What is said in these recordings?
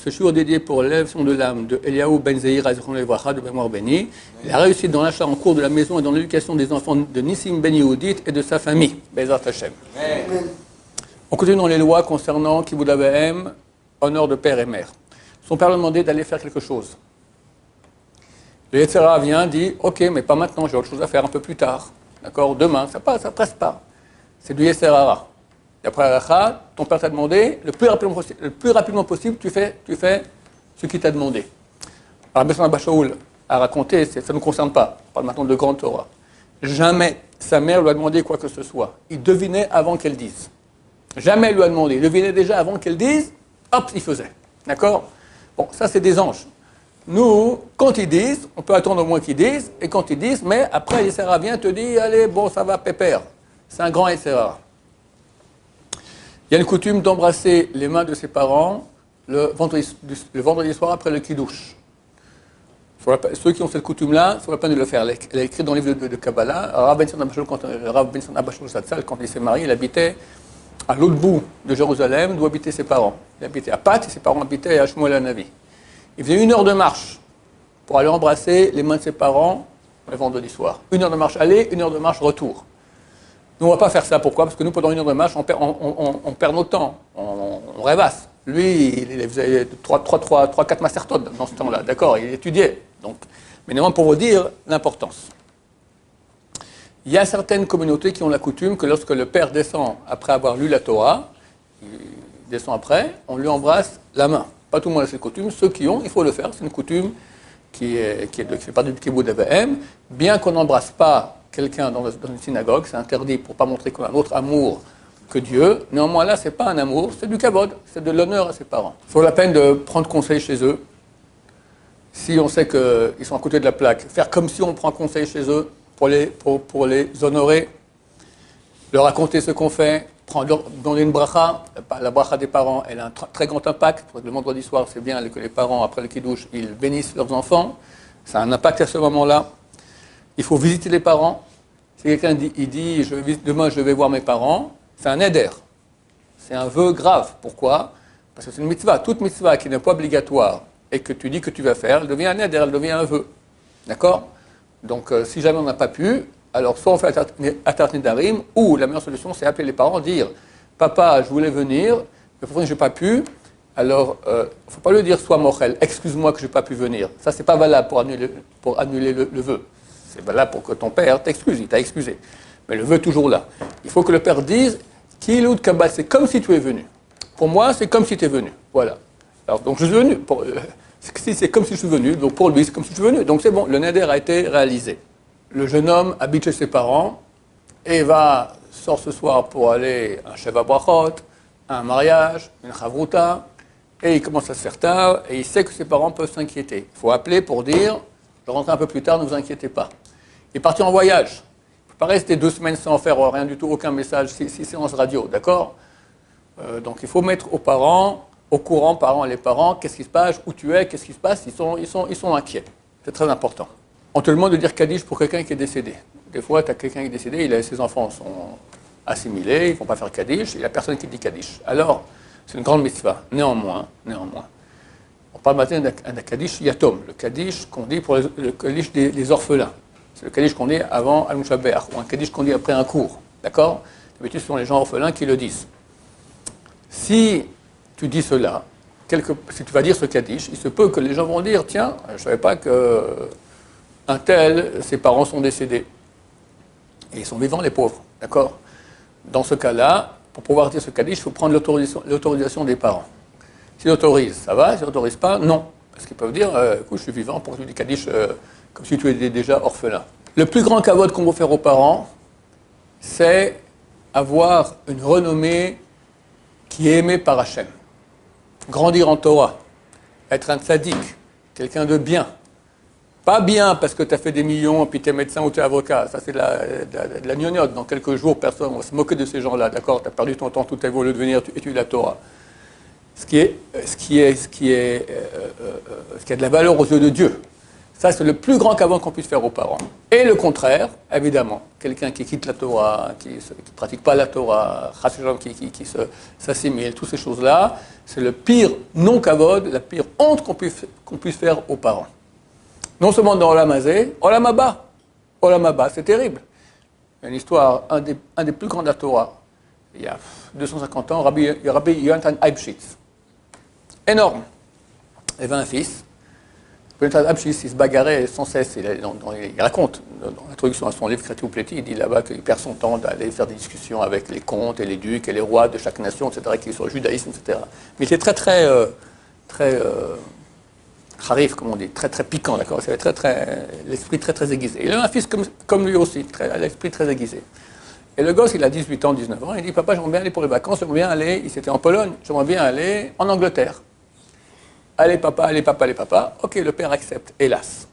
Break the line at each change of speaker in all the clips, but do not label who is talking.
ce jour dédié pour l'élévation de l'âme de Eliaou Ben Zeir Azron Levracha de mémoire béni. Il a réussi dans l'achat en cours de la maison et dans l'éducation des enfants de Nissim Ben Yehudit et de sa famille. Bezrat Hashem. On continue dans les lois concernant Kibud Avaim, honneur de père et mère. Son père lui a demandé d'aller faire quelque chose. Le Yetzirah vient, dit, ok, mais pas maintenant, j'ai autre chose à faire un peu plus tard. D'accord, demain, ça presse pas. C'est du Yetzirah. D'après Aracha, ton père t'a demandé, le plus rapidement possible, tu fais ce qu'il t'a demandé. Alors, Besson Abashaoul a raconté, ça ne nous concerne pas, on parle maintenant de grande Torah. Jamais sa mère lui a demandé quoi que ce soit. Il devinait avant qu'elle dise. Jamais il lui a demandé. Il devinait déjà avant qu'elle dise, hop, il faisait. D'accord? Bon, ça c'est des anges. Nous, quand ils disent, on peut attendre au moins qu'ils disent, et quand ils disent, mais après, Yetzirah vient te dit, allez, bon, ça va, pépère. C'est un grand Yetzirah. Il y a une coutume d'embrasser les mains de ses parents le vendredi soir après le kiddush. Ceux qui ont cette coutume-là, ça vaut la peine de le faire. Elle est écrite dans le livre de Kabbalah. Rav Ben Son Abashul Zatzal, quand il s'est marié, il habitait à l'autre bout de Jérusalem, d'où habitaient ses parents. Il habitait à Pat, et ses parents habitaient à Shmuel HaNavi. Il faisait 1 heure de marche pour aller embrasser les mains de ses parents le vendredi soir. 1 heure de marche aller, 1 heure de marche retour. Nous, on ne va pas faire ça. Pourquoi? Parce que nous, pendant 1 heure de marche, on perd notre temps. On rêvasse. Lui, il faisait 3-4 mastertodes dans ce temps-là. D'accord? Il étudiait. Donc, mais néanmoins, pour vous dire l'importance. Il y a certaines communautés qui ont la coutume que lorsque le père descend après avoir lu la Torah, il descend après, on lui embrasse la main. Pas tout le monde a cette coutume. Ceux qui ont, il faut le faire. C'est une coutume qui fait partie du Kibud Avaim. Bien qu'on n'embrasse pas quelqu'un dans une synagogue, c'est interdit pour ne pas montrer qu'on a un autre amour que Dieu. Néanmoins, là, ce n'est pas un amour, c'est du kavod, c'est de l'honneur à ses parents. Il faut la peine de prendre conseil chez eux. Si on sait qu'ils sont à côté de la plaque, faire comme si on prend conseil chez eux pour les honorer, leur raconter ce qu'on fait, donner une bracha. La bracha des parents, elle a un très grand impact. Le vendredi soir, c'est bien que les parents, après le kiddush, ils bénissent leurs enfants. Ça a un impact à ce moment-là. Il faut visiter les parents. Si quelqu'un dit, demain je vais voir mes parents, c'est un éder. C'est un vœu grave. Pourquoi? Parce que c'est une mitzvah. Toute mitzvah qui n'est pas obligatoire et que tu dis que tu vas faire, elle devient un éder, elle devient un vœu. D'accord? Donc si jamais on n'a pas pu, alors soit on fait Atat Nedarim, ou la meilleure solution c'est appeler les parents, dire papa, je voulais venir, mais pour que je n'ai pas pu, alors il ne faut pas lui dire sois mochel, excuse-moi que je n'ai pas pu venir. Ça, c'est pas valable pour annuler le vœu. C'est valable pour que ton père t'excuse, il t'a excusé. Mais le vœu est toujours là. Il faut que le père dise Kiloud Kabbat, c'est comme si tu es venu. Pour moi, c'est comme si tu es venu. Voilà. Alors, donc je suis venu. C'est comme si je suis venu. Donc pour lui, c'est comme si je suis venu. Donc c'est bon, le neder a été réalisé. Le jeune homme habite chez ses parents et sort ce soir pour aller à un Sheva Brachot, à un mariage, une chavruta, et il commence à se faire tard et il sait que ses parents peuvent s'inquiéter. Il faut appeler pour dire je rentre un peu plus tard, ne vous inquiétez pas. Il est parti en voyage. Il ne faut pas rester 2 semaines sans faire rien du tout, aucun message, 6 séances radio, d'accord? Donc il faut mettre aux parents, au courant, parents et les parents, qu'est-ce qui se passe, où tu es, qu'est-ce qui se passe, ils sont inquiets. C'est très important. On te demande de dire Kaddish pour quelqu'un qui est décédé. Des fois, tu as quelqu'un qui est décédé, ses enfants sont assimilés, ils ne vont pas faire Kaddish, il n'y a personne qui dit Kaddish. Alors, c'est une grande mitzvah. Néanmoins, on parle maintenant d'un Kaddish Yatom, le Kaddish qu'on dit pour le Kaddish des orphelins. C'est le Kaddish qu'on dit avant Al-Musha Be'ach, ou un Kaddish qu'on dit après un cours. D'accord? D'habitude, ce sont les gens orphelins qui le disent. Si tu dis cela, si tu vas dire ce Kaddish, il se peut que les gens vont dire tiens, je ne savais pas qu'un tel, ses parents sont décédés. Et ils sont vivants, les pauvres. D'accord? Dans ce cas-là, pour pouvoir dire ce Kaddish, il faut prendre l'autorisation des parents. S'ils autorisent, ça va. S'ils n'autorisent pas, non. Parce qu'ils peuvent dire, écoute, je suis vivant pour que tu dis Kaddish comme si tu étais déjà orphelin. Le plus grand kavod qu'on va faire aux parents, c'est avoir une renommée qui est aimée par Hachem. Grandir en Torah, être un tzaddik, quelqu'un de bien. Pas bien parce que tu as fait des millions, puis tu es médecin ou tu es avocat. Ça, c'est de la gnognotte. Dans quelques jours, personne va se moquer de ces gens-là. D'accord? Tu as perdu ton temps toute ta vie au lieu de venir étudier la Torah. Ce qui a de la valeur aux yeux de Dieu. Ça, c'est le plus grand kavod qu'on puisse faire aux parents. Et le contraire, évidemment, quelqu'un qui quitte la Torah, qui ne pratique pas la Torah, qui s'assimile, toutes ces choses-là, c'est le pire non-kavod, la pire honte qu'on puisse faire aux parents. Non seulement dans Olam Hazé, Olam Haba. Olam Haba, c'est terrible. Il y a une histoire, un des plus grands de la Torah, il y a 250 ans, Rabbi Yonatan Eibschitz. Énorme. Il avait un fils. Yonatan Eibschitz, il se bagarrait sans cesse. Il raconte, dans l'introduction à son livre Créti ou Pléti, il dit là-bas qu'il perd son temps d'aller faire des discussions avec les comtes et les ducs et les rois de chaque nation, etc., qui est sur le judaïsme, etc. Mais il était très harif, comme on dit, très très piquant, d'accord. C'est l'esprit très aiguisé. Il a un fils comme lui aussi, l'esprit très aiguisé. Et le gosse, il a 18 ans, 19 ans, il dit, papa, j'aimerais bien aller pour les vacances, j'aimerais bien aller, il s'était en Pologne, j'aimerais bien aller en Angleterre. Allez papa, allez papa, allez papa. Ok, le père accepte, hélas.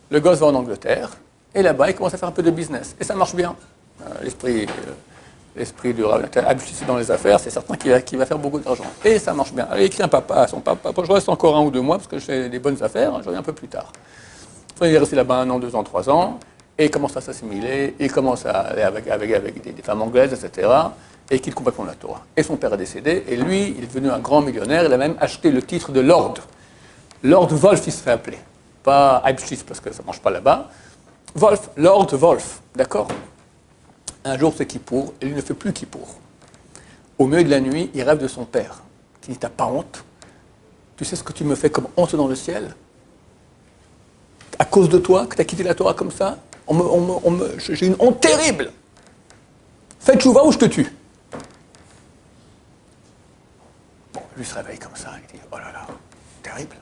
Le gosse va en Angleterre, et là-bas, il commence à faire un peu de business. Et ça marche bien. L'esprit du Abchis dans les affaires, c'est certain qu'il va faire beaucoup d'argent. Et ça marche bien. Alors, il écrit un papa à son papa, je reste encore 1 ou 2 mois, parce que je fais des bonnes affaires, je reviens un peu plus tard. Il est resté là-bas 1 an, 2 ans, 3 ans, et il commence à s'assimiler, il commence à aller avec des femmes anglaises, etc., et il quitte complètement la Torah. Et son père est décédé, et lui, il est devenu un grand millionnaire, il a même acheté le titre de Lord. Lord Wolf, il se fait appeler. Pas Eibschitz, parce que ça ne mange pas là-bas. Wolf, Lord Wolf, d'accord? Un jour, c'est Kippour, et il ne fait plus Kippour. Au milieu de la nuit, il rêve de son père, qui dit, t'as pas honte? Tu sais ce que tu me fais comme honte dans le ciel? À cause de toi, que tu as quitté la Torah comme ça, j'ai une honte terrible. Fais tchouva ou je te tue. Bon, lui se réveille comme ça, il dit, oh là là, terrible.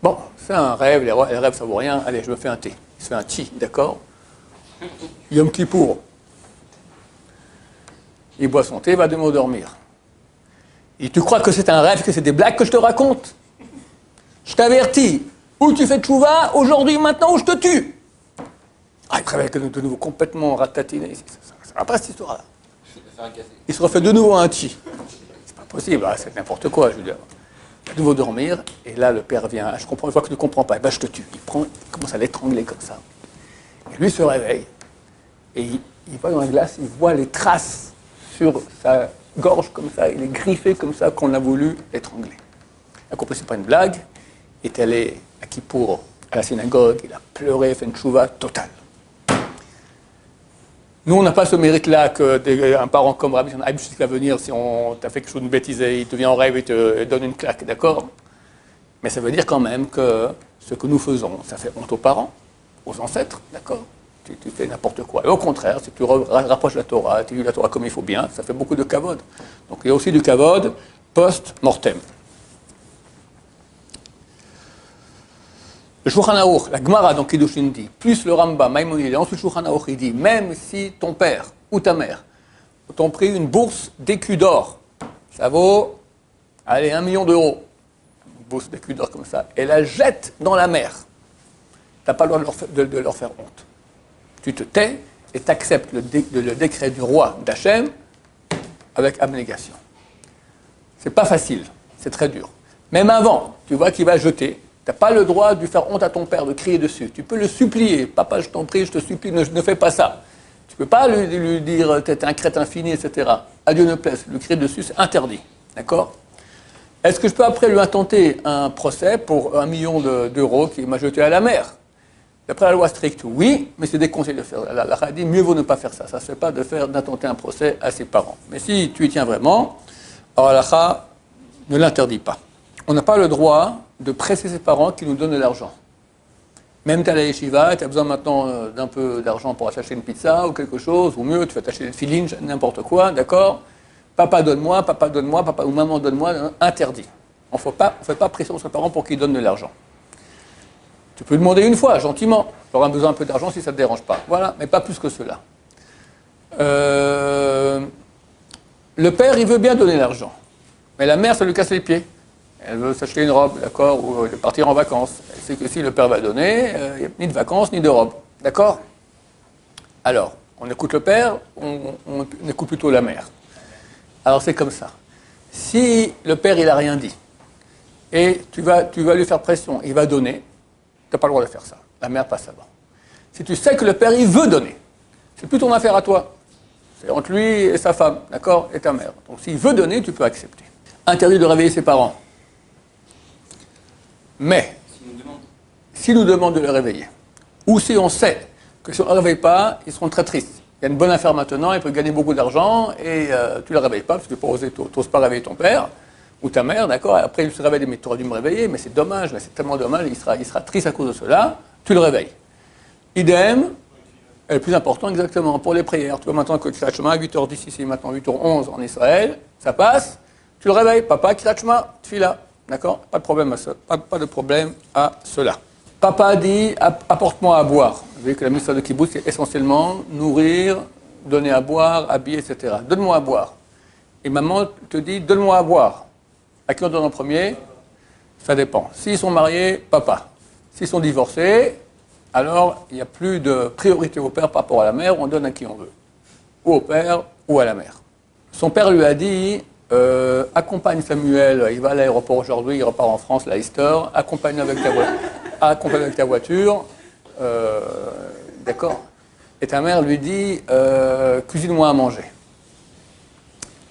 Bon, c'est un rêve, les rêves ça vaut rien, allez, je me fais un thé. Il se fait un ti, d'accord? Yom Kippour. Il boit son thé, il va demain dormir. Et tu crois que c'est un rêve, que c'est des blagues que je te raconte? Je t'avertis, ou tu fais tchouva, aujourd'hui, maintenant, ou je te tue. Ah, il travaille de nouveau complètement ratatiné. Ça va pas cette histoire-là. Il se refait de nouveau un ti. C'est pas possible, c'est n'importe quoi, je veux dire. Il va de nouveau dormir, et là, le père vient. Je comprends, une fois que tu ne comprends pas, je te tue. Il commence à l'étrangler comme ça. Et lui se réveille, et il va dans la glace, il voit les traces sur sa gorge comme ça, il est griffé comme ça, qu'on a voulu étrangler. Il a compris que ce n'est pas une blague, il est allé à Kippour, à la synagogue, il a pleuré, fait une tchouva totale. Nous, on n'a pas ce mérite-là qu'un parent comme Rabbi Eibschitz va venir, si on t'a fait quelque chose de bêtisé, il te vient en rêve et te donne une claque, d'accord? Mais ça veut dire quand même que ce que nous faisons, ça fait honte aux parents, aux ancêtres, d'accord? Tu fais n'importe quoi. Et au contraire, si tu rapproches la Torah, tu lis la Torah comme il faut bien, ça fait beaucoup de kavod. Donc il y a aussi du kavod post-mortem. Le Shulchan Aruch, la Gemara dans Kiddushin dit, plus le Rambam, Maïmonide, et ensuite le Shulchan Aruch, il dit, même si ton père ou ta mère t'ont pris une bourse d'écus d'or, ça vaut, allez, 1 million d'euros, une bourse d'écus d'or comme ça, et la jette dans la mer, tu n'as pas le droit de leur faire honte. Tu te tais et tu acceptes le décret du roi d'Hachem avec abnégation. C'est pas facile, c'est très dur. Même avant, tu vois qu'il va jeter, tu n'as pas le droit de lui faire honte à ton père, de crier dessus. Tu peux le supplier, papa, je t'en prie, je te supplie, ne fais pas ça. Tu ne peux pas lui dire, t'es un crétin fini, etc. À Dieu ne plaise, lui crier dessus, c'est interdit. D'accord? Est-ce que je peux après lui intenter un procès pour 1 million d'euros qu'il m'a jeté à la mer? D'après la loi stricte, oui, mais c'est déconseillé de faire. La Chaya dit, mieux vaut ne pas faire ça. Ça ne se fait pas d'intenter un procès à ses parents. Mais si tu y tiens vraiment, alors la Chaya ne l'interdit pas. On n'a pas le droit de presser ses parents qui nous donnent de l'argent. Même tu es à la yeshiva, tu as besoin maintenant d'un peu d'argent pour acheter une pizza ou quelque chose, ou mieux, tu vas t'acheter des filines, n'importe quoi, d'accord? Papa donne-moi, papa ou maman donne-moi, interdit. On ne fait pas pression sur ses parents pour qu'ils donnent de l'argent. Tu peux demander une fois, gentiment. Tu auras besoin un peu d'argent si ça ne te dérange pas. Voilà, mais pas plus que cela. Le père, il veut bien donner l'argent. Mais la mère, ça lui casse les pieds. Elle veut s'acheter une robe, d'accord, ou partir en vacances. Elle sait que si le père va donner, il n'y a ni de vacances, ni de robe. D'accord? Alors, on écoute le père, on écoute plutôt la mère. Alors, c'est comme ça. Si le père, il n'a rien dit, et tu vas lui faire pression, il va donner, tu n'as pas le droit de faire ça. La mère passe avant. Si tu sais que le père, il veut donner, c'est plus ton affaire à toi. C'est entre lui et sa femme, d'accord, et ta mère. Donc s'il veut donner, tu peux accepter. Interdit de réveiller ses parents. Mais, s'il nous demande de le réveiller, ou si on sait que si on ne le réveille pas, ils seront très tristes. Il y a une bonne affaire maintenant, il peut gagner beaucoup d'argent, et tu ne le réveilles pas, parce que tu n'oses pas réveiller ton père, ou ta mère, d'accord. Après, il se réveille, mais tu aurais dû me réveiller, mais c'est dommage, mais c'est tellement dommage, il sera triste à cause de cela, tu le réveilles. Idem, et le plus important exactement, pour les prières. Tu vois maintenant que Kriyat Shema, 8h10 ici, maintenant 8h11 en Israël, ça passe, tu le réveilles, papa, Kriyat Shema, tfila, d'accord. Pas de problème à ça, pas de problème à cela. Papa a dit, apporte-moi à boire. Vous voyez que la mission de kibbutz, c'est essentiellement nourrir, donner à boire, habiller, etc. Donne-moi à boire. Et maman te dit, donne-moi à boire. À qui on donne en premier? Ça dépend. S'ils sont mariés, papa. S'ils sont divorcés, alors il n'y a plus de priorité au père par rapport à la mère, on donne à qui on veut. Ou au père, ou à la mère. Son père lui a dit, accompagne Samuel, il va à l'aéroport aujourd'hui, il repart en France, la Easter, accompagne avec ta voiture, d'accord. Et ta mère lui dit, cuisine-moi à manger.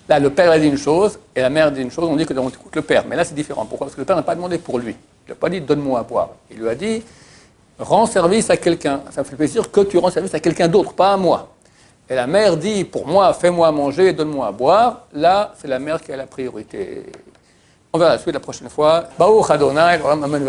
Là, le père a dit une chose, et la mère dit une chose, on dit que donc, écoute le père. Mais là, c'est différent. Pourquoi? Parce que le père n'a pas demandé pour lui. Il n'a pas dit, donne-moi à boire. Il lui a dit, rends service à quelqu'un. Ça me fait plaisir que tu rends service à quelqu'un d'autre, pas à moi. Et la mère dit, pour moi, fais-moi à manger, donne-moi à boire. Là, c'est la mère qui a la priorité. On verra la suite la prochaine fois. Baruch Adonai, Olam Amen.